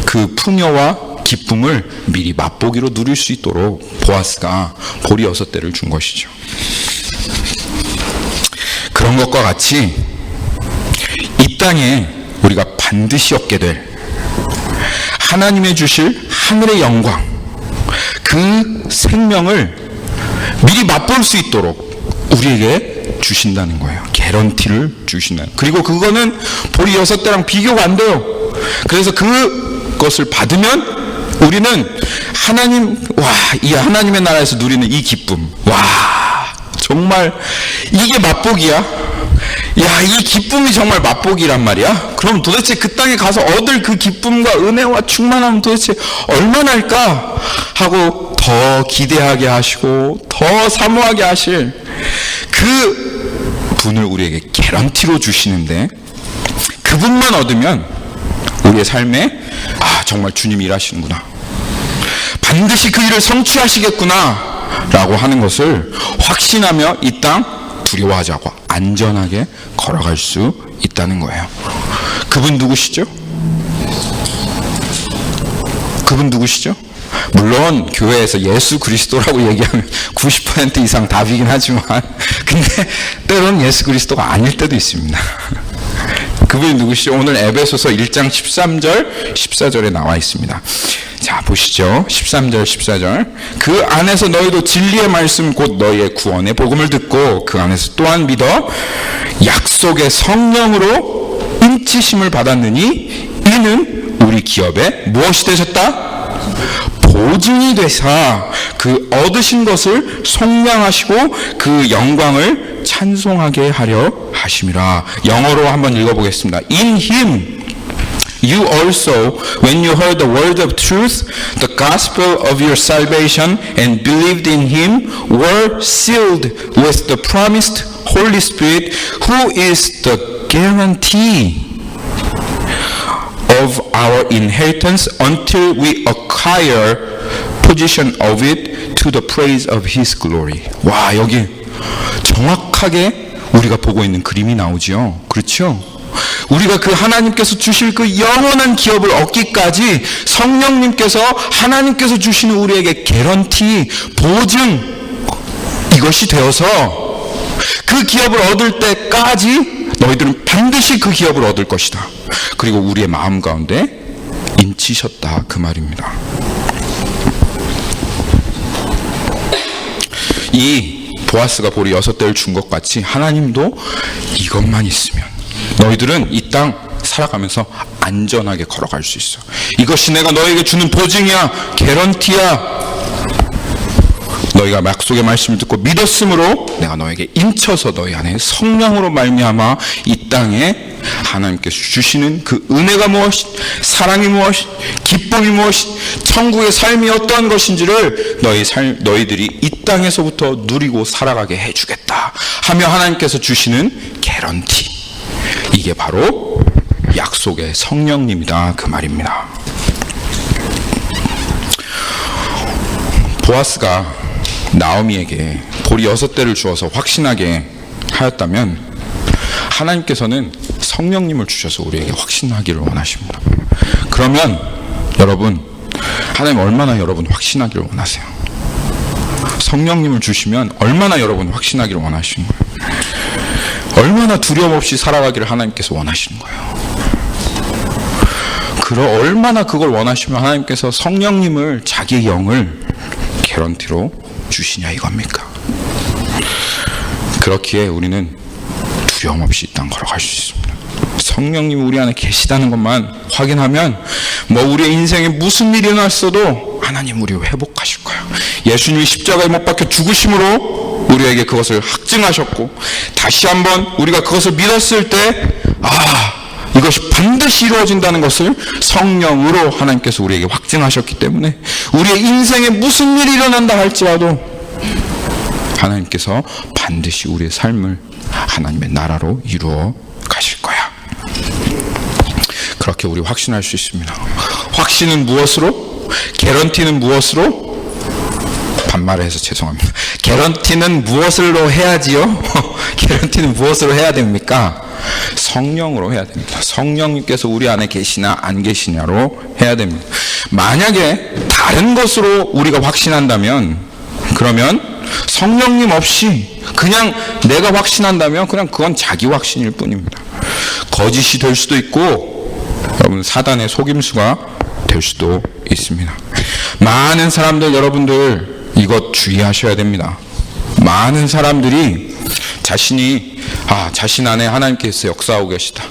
그 풍요와 기쁨을 미리 맛보기로 누릴 수 있도록 보아스가 보리 6대를 준 것이죠. 그런 것과 같이 이 땅에 우리가 반드시 얻게 될 하나님의 주실 하늘의 영광, 그 생명을 미리 맛볼 수 있도록 우리에게 주신다는 거예요. 개런티를 주신다는. 그리고 그거는 보리 6대랑 비교가 안 돼요. 그래서 그것을 받으면 우리는 이 하나님의 나라에서 누리는 이 기쁨, 정말 이게 맛보기야. 이 기쁨이 정말 맛보기란 말이야. 그럼 도대체 그 땅에 가서 얻을 그 기쁨과 은혜와 충만함은 도대체 얼마나일까 하고 더 기대하게 하시고 더 사모하게 하실 그 분을 우리에게 개런티로 주시는데, 그분만 얻으면 우리의 삶에 정말 주님이 일하시는구나, 반드시 그 일을 성취하시겠구나 라고 하는 것을 확신하며 이 땅 두려워하지 않고 안전하게 걸어갈 수 있다는 거예요. 그분 누구시죠? 물론 교회에서 예수 그리스도라고 얘기하면 90% 이상 답이긴 하지만 근데 때로는 예수 그리스도가 아닐 때도 있습니다. 그분이 누구시죠? 오늘 에베소서 1장 13절 14절에 나와 있습니다. 자, 보시죠. 13절 14절. 그 안에서 너희도 진리의 말씀 곧 너희의 구원의 복음을 듣고 그 안에서 또한 믿어 약속의 성령으로 인치심을 받았느니 이는 우리 기업에 무엇이 되셨다? 보증이 되사 그 얻으신 것을 속량하시고 그 영광을 찬송하게 하려 하심이라. 영어로 한번 읽어보겠습니다. In him you also, when you heard the word of truth, the gospel of your salvation, and believed in him, were sealed with the promised Holy Spirit, who is the guarantee of our inheritance until we acquire possession of it to the praise of his glory. 여기 정확하게 우리가 보고 있는 그림이 나오죠. 그렇죠? 우리가 그 하나님께서 주실 그 영원한 기업을 얻기까지 성령님께서 하나님께서 주시는 우리에게 개런티, 보증, 이것이 되어서 그 기업을 얻을 때까지 너희들은 반드시 그 기업을 얻을 것이다. 그리고 우리의 마음 가운데 인치셨다 그 말입니다. 이 보아스가 보리 6대를 준 것 같이 하나님도 이것만 있으면 너희들은 이 땅 살아가면서 안전하게 걸어갈 수 있어. 이것이 내가 너에게 주는 보증이야, 개런티야. 너희가 약속의 말씀을 듣고 믿었으므로 내가 너에게 인쳐서 너희 안에 성령으로 말미암아 이 땅에 하나님께서 주시는 그 은혜가 무엇이, 사랑이 무엇이, 기쁨이 무엇이, 천국의 삶이 어떠한 것인지를 너희들이 이 땅에서부터 누리고 살아가게 해주겠다 하며 하나님께서 주시는 개런티, 이게 바로 약속의 성령님이다 그 말입니다. 보아스가 나오미에게 보리 6대를 주어서 확신하게 하였다면 하나님께서는 성령님을 주셔서 우리에게 확신하기를 원하십니다. 그러면 여러분, 하나님 얼마나 여러분 확신하기를 원하세요? 성령님을 주시면 얼마나 여러분 확신하기를 원하시는 거예요? 얼마나 두려움 없이 살아가기를 하나님께서 원하시는 거예요? 얼마나 그걸 원하시면 하나님께서 성령님을, 자기의 영을 개런티로 주시냐 이겁니까? 그렇기에 우리는 두려움 없이 이 땅 걸어갈 수 있습니다. 성령님이 우리 안에 계시다는 것만 확인하면 우리의 인생에 무슨 일이 일어났어도 하나님 우리 회복하실 거예요. 예수님이 십자가에 못 박혀 죽으심으로 우리에게 그것을 확증하셨고, 다시 한번 우리가 그것을 믿었을 때 이것이 반드시 이루어진다는 것을 성령으로 하나님께서 우리에게 확증하셨기 때문에 우리의 인생에 무슨 일이 일어난다 할지라도 하나님께서 반드시 우리의 삶을 하나님의 나라로 이루어 가실 거야. 그렇게 우리 확신할 수 있습니다. 확신은 무엇으로? 개런티는 무엇으로? 반말을 해서 죄송합니다. 개런티는 무엇으로 해야지요? 개런티는 무엇으로 해야 됩니까? 성령으로 해야 됩니다. 성령님께서 우리 안에 계시나 안 계시냐로 해야 됩니다. 만약에 다른 것으로 우리가 확신한다면, 그러면 성령님 없이 그냥 내가 확신한다면 그냥 그건 자기 확신일 뿐입니다. 거짓이 될 수도 있고 여러분 사단의 속임수가 될 수도 있습니다. 많은 사람들, 여러분들 이것 주의하셔야 됩니다. 많은 사람들이 자신 안에 하나님께서 역사하고 계시다,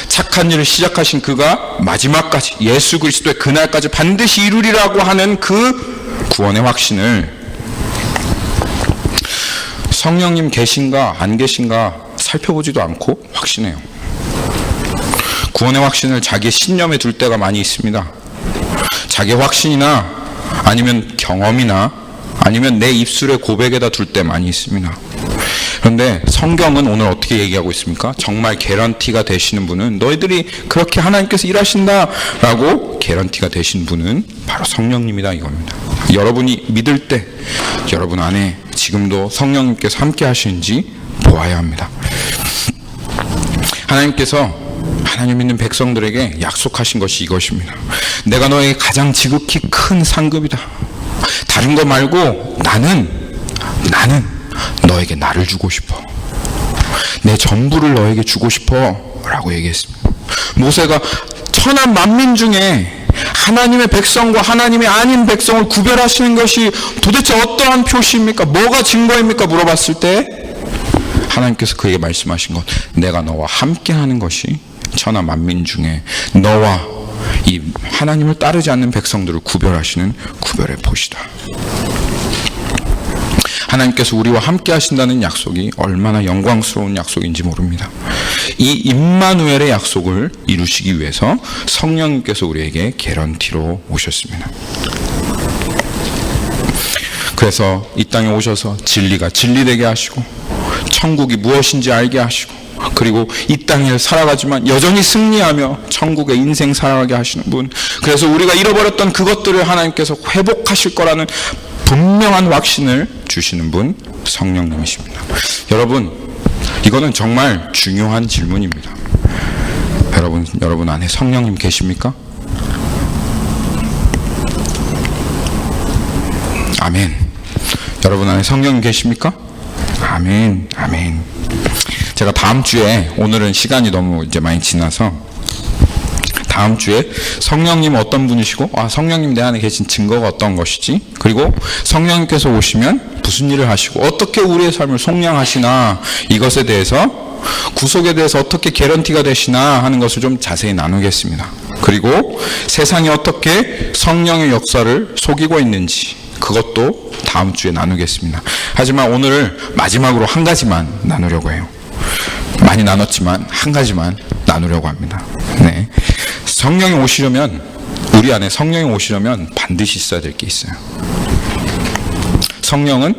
착한 일을 시작하신 그가 마지막까지 예수 그리스도의 그날까지 반드시 이루리라고 하는 그 구원의 확신을 성령님 계신가 안 계신가 살펴보지도 않고 확신해요. 구원의 확신을 자기의 신념에 둘 때가 많이 있습니다. 자기의 확신이나 아니면 경험이나 아니면 내 입술의 고백에다 둘 때 많이 있습니다. 그런데 성경은 오늘 어떻게 얘기하고 있습니까? 정말 개런티가 되시는 분은, 너희들이 그렇게 하나님께서 일하신다라고 개런티가 되신 분은 바로 성령님이다 이겁니다. 여러분이 믿을 때 여러분 안에 지금도 성령님께서 함께 하시는지 보아야 합니다. 하나님께서 하나님 믿는 백성들에게 약속하신 것이 이것입니다. 내가 너에게 가장 지극히 큰 상급이다. 다른 거 말고 나는 너에게 나를 주고 싶어. 내 전부를 너에게 주고 싶어 라고 얘기했습니다. 모세가 천한 만민 중에 하나님의 백성과 하나님의 아닌 백성을 구별하시는 것이 도대체 어떠한 표시입니까? 뭐가 증거입니까? 물어봤을 때 하나님께서 그에게 말씀하신 것, 내가 너와 함께 하는 것이 천하 만민 중에 너와 이 하나님을 따르지 않는 백성들을 구별하시는 구별의 표시다. 하나님께서 우리와 함께 하신다는 약속이 얼마나 영광스러운 약속인지 모릅니다. 이 임마누엘의 약속을 이루시기 위해서 성령님께서 우리에게 개런티로 오셨습니다. 그래서 이 땅에 오셔서 진리가 진리되게 하시고 천국이 무엇인지 알게 하시고, 그리고 이 땅에 살아가지만 여전히 승리하며 천국의 인생 살아가게 하시는 분, 그래서 우리가 잃어버렸던 그것들을 하나님께서 회복하실 거라는 분명한 확신을 주시는 분, 성령님이십니다. 여러분, 이거는 정말 중요한 질문입니다. 여러분 안에 성령님 계십니까? 아멘. 여러분 안에 성령님 계십니까? 아멘. 제가 다음 주에, 오늘은 시간이 너무 이제 많이 지나서 다음 주에 성령님 어떤 분이시고, 성령님 내 안에 계신 증거가 어떤 것이지, 그리고 성령님께서 오시면 무슨 일을 하시고 어떻게 우리의 삶을 속량하시나, 이것에 대해서, 구속에 대해서 어떻게 개런티가 되시나 하는 것을 좀 자세히 나누겠습니다. 그리고 세상이 어떻게 성령의 역사를 속이고 있는지, 그것도 다음 주에 나누겠습니다. 하지만 오늘 마지막으로 한 가지만 나누려고 해요. 많이 나눴지만 한 가지만 나누려고 합니다. 네. 성령이 오시려면, 우리 안에 성령이 오시려면 반드시 있어야 될 게 있어요. 성령은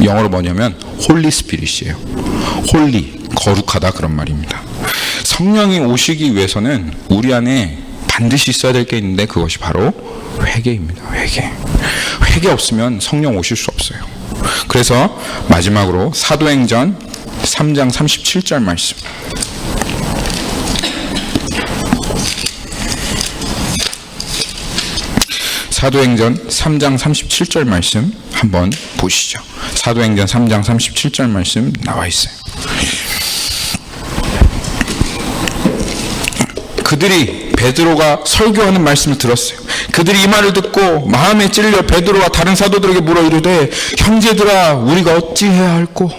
영어로 뭐냐면 홀리 스피릿이에요. 홀리, 거룩하다, 그런 말입니다. 성령이 오시기 위해서는 우리 안에 반드시 있어야 될 게 있는데, 그것이 바로 회개입니다. 회개 없으면 성령 오실 수 없어요. 그래서 마지막으로 사도행전 3장 37절 말씀, 사도행전 3장 37절 말씀 한번 보시죠. 사도행전 3장 37절 말씀 나와 있어요. 그들이 베드로가 설교하는 말씀을 들었어요. 그들이 이 말을 듣고 마음에 찔려 베드로와 다른 사도들에게 물어 이르되, 형제들아, 우리가 어찌해야 할꼬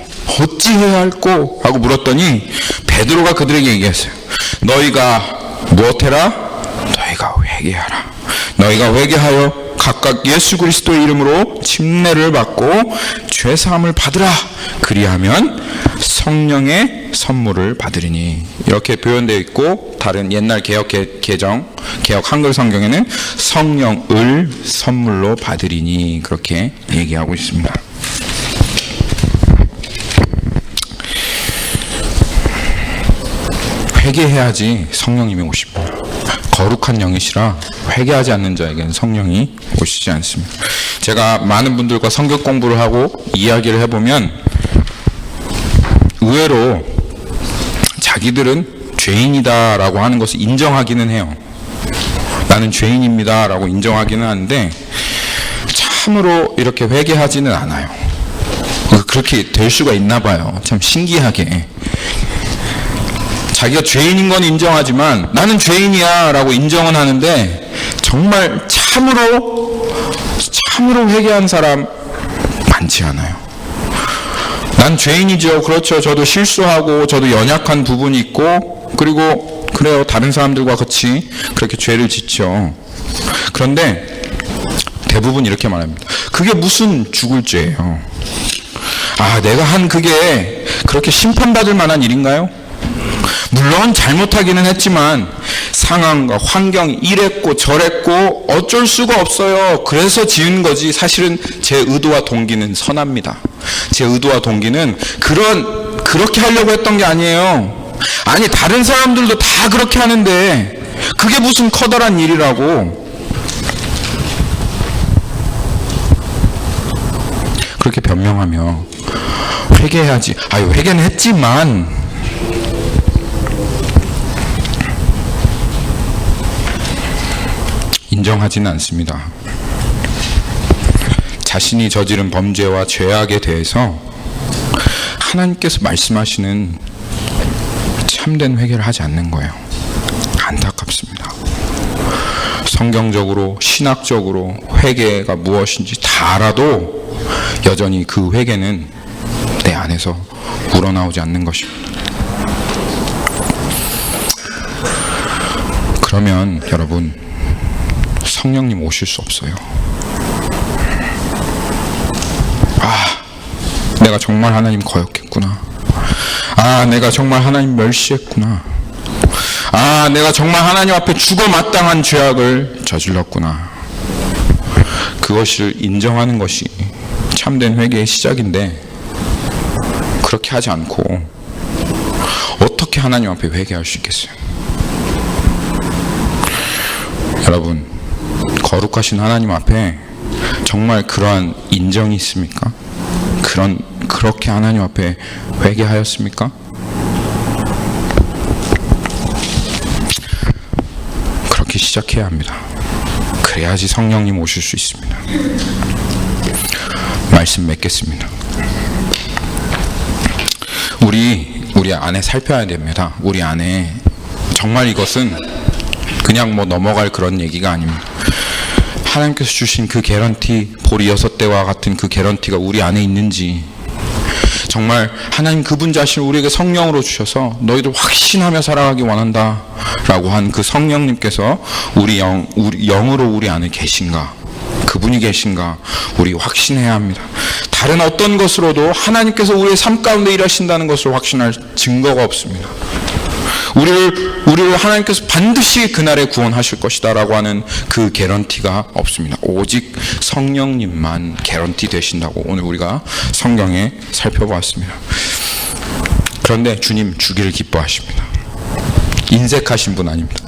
하고 물었더니 베드로가 그들에게 얘기했어요. 너희가 무엇해라? 너희가 회개하라. 너희가 회개하여 각각 예수 그리스도의 이름으로 침례를 받고 죄사함을 받으라. 그리하면 성령의 선물을 받으리니. 이렇게 표현되어 있고, 다른 옛날 개혁 한글 성경에는 성령을 선물로 받으리니, 그렇게 얘기하고 있습니다. 회개해야지 성령님이 오십니다. 거룩한 영이시라 회개하지 않는 자에게는 성령이 오시지 않습니다. 제가 많은 분들과 성경 공부를 하고 이야기를 해보면 의외로 자기들은 죄인이다라고 하는 것을 인정하기는 해요. 나는 죄인입니다라고 인정하기는 하는데 참으로 이렇게 회개하지는 않아요. 그렇게 될 수가 있나 봐요. 참 신기하게. 자기가 죄인인 건 인정하지만 나는 죄인이야 라고 인정은 하는데, 정말 참으로 회개한 사람 많지 않아요. 난 죄인이죠. 그렇죠. 저도 실수하고 저도 연약한 부분이 있고, 그리고 그래요. 다른 사람들과 같이 그렇게 죄를 짓죠. 그런데 대부분 이렇게 말합니다. 그게 무슨 죽을 죄예요. 내가 한 그게 그렇게 심판받을 만한 일인가요? 물론 잘못하기는 했지만 상황과 환경이 이랬고 저랬고 어쩔 수가 없어요. 그래서 지은 거지. 사실은 제 의도와 동기는 선합니다. 제 의도와 동기는 그렇게 하려고 했던 게 아니에요. 아니, 다른 사람들도 다 그렇게 하는데 그게 무슨 커다란 일이라고. 그렇게 변명하며 회개해야지. 회개는 했지만 인정하지는 않습니다. 자신이 저지른 범죄와 죄악에 대해서 하나님께서 말씀하시는 참된 회개를 하지 않는 거예요. 안타깝습니다. 성경적으로, 신학적으로 회개가 무엇인지 다 알아도 여전히 그 회개는 내 안에서 우러나오지 않는 것입니다. 그러면 여러분, 성령님 오실 수 없어요. 내가 정말 하나님 거역했구나. 내가 정말 하나님 멸시했구나. 내가 정말 하나님 앞에 죽어 마땅한 죄악을 저질렀구나. 그것을 인정하는 것이 참된 회개의 시작인데, 그렇게 하지 않고 어떻게 하나님 앞에 회개할 수 있겠어요? 여러분, 거룩하신 하나님 앞에 정말 그러한 인정이 있습니까? 그렇게 하나님 앞에 회개하였습니까? 그렇게 시작해야 합니다. 그래야지 성령님 오실 수 있습니다. 말씀 맺겠습니다. 우리 안에 살펴야 됩니다. 우리 안에 정말 이것은 그냥 뭐 넘어갈 그런 얘기가 아닙니다. 하나님께서 주신 그 개런티, 보리 6대와 같은 그 개런티가 우리 안에 있는지, 정말 하나님 그분 자신을 우리에게 성령으로 주셔서 너희들 확신하며 살아가기 원한다 라고 한 그 성령님께서 우리 영으로 우리 안에 계신가, 그분이 계신가 우리 확신해야 합니다. 다른 어떤 것으로도 하나님께서 우리의 삶 가운데 일하신다는 것을 확신할 증거가 없습니다. 우리를 하나님께서 반드시 그날에 구원하실 것이다 라고 하는 그 개런티가 없습니다. 오직 성령님만 개런티 되신다고 오늘 우리가 성경에 살펴보았습니다. 그런데 주님 주기를 기뻐하십니다. 인색하신 분 아닙니다.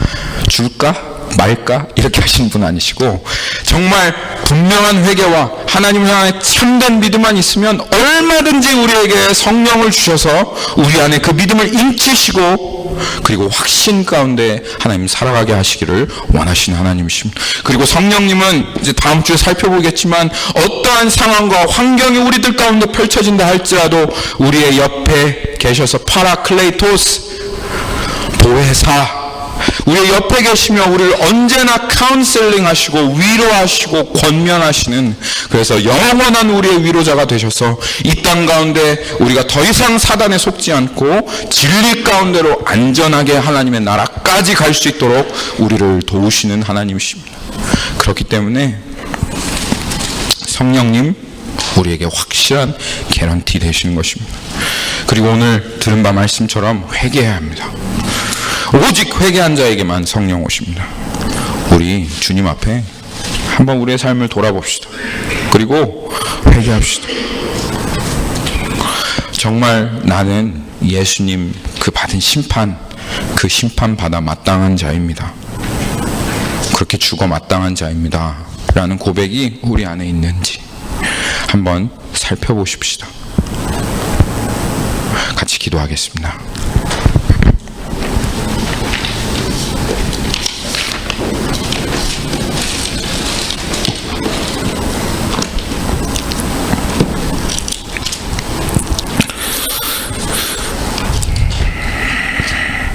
줄까 말까 이렇게 하시는 분 아니시고, 정말 분명한 회개와 하나님을 향해 참된 믿음만 있으면 얼마든지 우리에게 성령을 주셔서 우리 안에 그 믿음을 인치시고, 그리고 확신 가운데 하나님 살아가게 하시기를 원하시는 하나님이십니다. 그리고 성령님은 이제 다음 주에 살펴보겠지만, 어떠한 상황과 환경이 우리들 가운데 펼쳐진다 할지라도 우리의 옆에 계셔서 파라클레이토스, 보혜사, 우리 옆에 계시며 우리를 언제나 카운셀링 하시고 위로하시고 권면하시는, 그래서 영원한 우리의 위로자가 되셔서 이 땅 가운데 우리가 더 이상 사단에 속지 않고 진리 가운데로 안전하게 하나님의 나라까지 갈 수 있도록 우리를 도우시는 하나님이십니다. 그렇기 때문에 성령님 우리에게 확실한 개런티 되시는 것입니다. 그리고 오늘 들은 바 말씀처럼 회개해야 합니다. 오직 회개한 자에게만 성령 오십니다. 우리 주님 앞에 한번 우리의 삶을 돌아봅시다. 그리고 회개합시다. 정말 나는 예수님 그 받은 심판, 그 심판 받아 마땅한 자입니다. 그렇게 죽어 마땅한 자입니다 라는 고백이 우리 안에 있는지 한번 살펴보십시다. 같이 기도하겠습니다.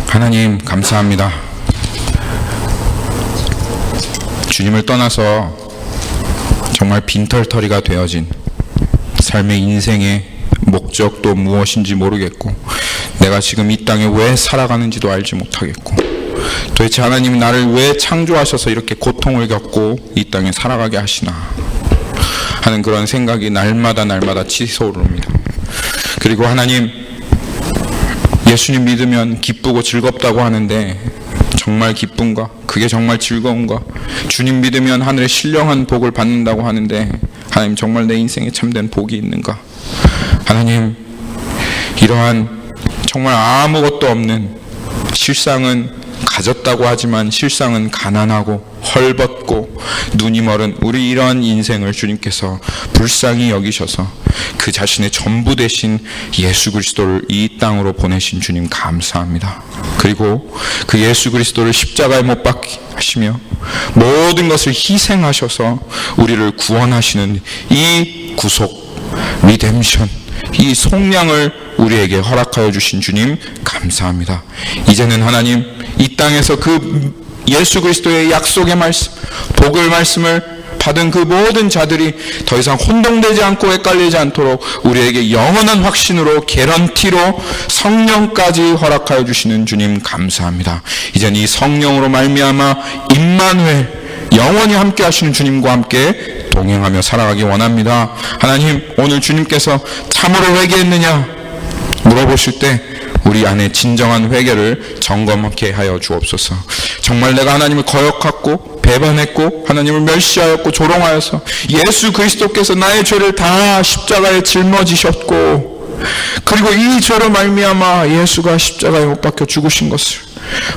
하나님 감사합니다. 주님을 떠나서 정말 빈털터리가 되어진 삶의 인생의 목적도 무엇인지 모르겠고, 내가 지금 이 땅에 왜 살아가는지도 알지 못하겠고, 도대체 하나님이 나를 왜 창조하셔서 이렇게 고통을 겪고 이 땅에 살아가게 하시나 하는 그런 생각이 날마다 치솟아오릅니다. 그리고 하나님, 예수님 믿으면 기쁘고 즐겁다고 하는데 정말 기쁜가? 그게 정말 즐거운가? 주님 믿으면 하늘의 신령한 복을 받는다고 하는데 하나님 정말 내 인생에 참된 복이 있는가? 하나님, 이러한 정말 아무것도 없는, 실상은 가졌다고 하지만 실상은 가난하고 헐벗고 눈이 멀은 우리 이러한 인생을 주님께서 불쌍히 여기셔서 그 자신의 전부 되신 예수 그리스도를 이 땅으로 보내신 주님 감사합니다. 그리고 그 예수 그리스도를 십자가에 못 박게 하시며 모든 것을 희생하셔서 우리를 구원하시는 이 구속, 리뎀션, 이 속량을 우리에게 허락하여 주신 주님 감사합니다. 이제는 하나님, 이 땅에서 그 예수 그리스도의 약속의 말씀, 복을 말씀을 받은 그 모든 자들이 더 이상 혼동되지 않고 헷갈리지 않도록 우리에게 영원한 확신으로, 개런티로 성령까지 허락하여 주시는 주님 감사합니다. 이제는 이 성령으로 말미암아 임마누엘, 영원히 함께 하시는 주님과 함께 동행하며 살아가기 원합니다. 하나님, 오늘 주님께서 참으로 회개했느냐 물어보실 때 우리 안에 진정한 회개를 점검하게 하여 주옵소서. 정말 내가 하나님을 거역했고 배반했고 하나님을 멸시하였고 조롱하여서 예수 그리스도께서 나의 죄를 다 십자가에 짊어지셨고, 그리고 이 죄로 말미암아 예수가 십자가에 못 박혀 죽으신 것을,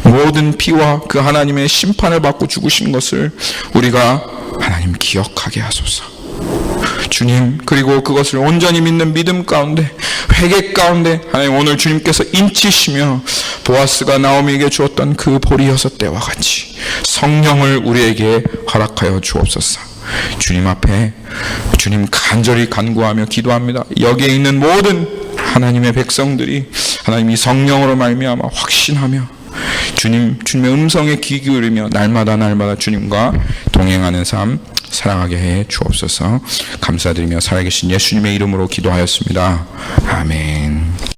모든 피와 그 하나님의 심판을 받고 죽으신 것을 우리가 하나님 기억하게 하소서. 주님, 그리고 그것을 온전히 믿는 믿음 가운데, 회개 가운데 하나님 오늘 주님께서 인치시며 보아스가 나오미에게 주었던 그 보리 6대와 같이 성령을 우리에게 허락하여 주옵소서. 주님 앞에 주님 간절히 간구하며 기도합니다. 여기에 있는 모든 하나님의 백성들이 하나님 이 성령으로 말미암아 확신하며 주님의 음성에 귀 기울이며 날마다 주님과 동행하는 삶 살아가게 해 주옵소서. 감사드리며 살아계신 예수님의 이름으로 기도하였습니다. 아멘.